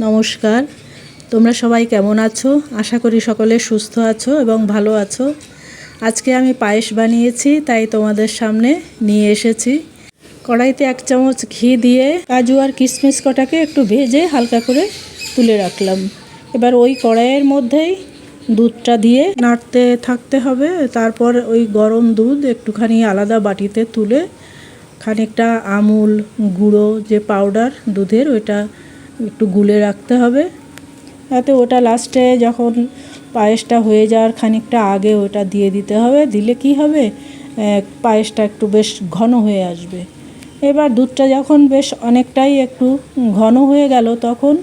নমস্কার, তোমরা সবাই কেমন আছো? আশা করি সকলে সুস্থ আছো এবং ভালো আছো। আজকে আমি পায়েস বানিয়েছি, তাই তোমাদের সামনে নিয়ে এসেছি। কড়াইতে 1 চামচ ঘি দিয়ে কাজু আর কিশমিশ কটাকে একটু ভেজে হালকা করে তুলে রাখলাম। এবার ওই কড়াইয়ের মধ্যেই দুধটা দিয়ে নাড়তে থাকতে হবে। তারপর ওই গরম দুধ একটুখানি আলাদা বাটিতে তুলে খানিকটা আমুল গুঁড়ো যে পাউডার দুধের, ওইটা একটু গুলে রাখতে হবে। তাতে ওটা লাস্টে যখন পায়েসটা হয়ে যাওয়ার খানিকটা আগে ওটা দিয়ে দিতে হবে। দিলে কি হবে, পায়েসটা একটু বেশ ঘন হয়ে আসবে। এবার দুধটা যখন বেশ অনেকটাই একটু ঘন হয়ে গেল, তখন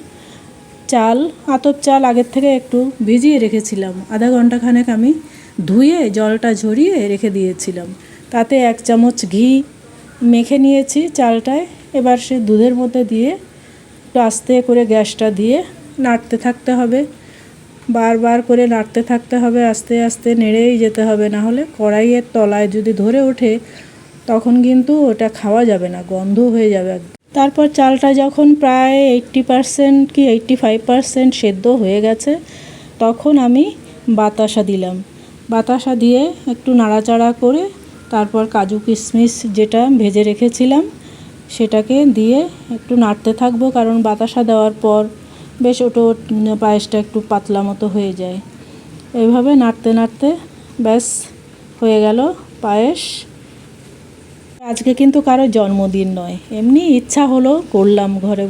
আতপ চাল আগের থেকে একটু ভিজিয়ে রেখেছিলাম। আধা ঘন্টা খানেক আমি ধুয়ে জলটা ঝরিয়ে রেখে দিয়েছিলাম। তাতে 1 চামচ ঘি মেখে নিয়েছি চালটায়। এবার সে দুধের মধ্যে দিয়ে একটু আস্তে করে গ্যাসটা দিয়ে নাড়তে থাকতে হবে, বারবার করে নাড়তে থাকতে হবে, আস্তে আস্তে নেড়েই যেতে হবে। না হলে কড়াইয়ের তলায় যদি ধরে ওঠে তখন কিন্তু ওটা খাওয়া যাবে না, গন্ধ হয়ে যাবে। তারপর চালটা যখন প্রায় 80% কি 85% সেদ্ধ হয়ে গেছে, তখন আমি বাতাসা দিলাম। বাতাসা দিয়ে একটু নাড়াচাড়া করে তারপর কাজু কিশমিশ যেটা ভেজে রেখেছিলাম সেটাকে দিয়ে একটু নাড়তে থাকবো, কারণ বাতাসা দেওয়ার পর বেশ পায়েসটা একটু পাতলা মতো হয়ে যায়। এইভাবে নাড়তে নাড়তে ব্যাস হয়ে গেল পায়েস। আজকে কিন্তু কারো জন্মদিন নয়, এমনি ইচ্ছা হলো করলাম ঘরে।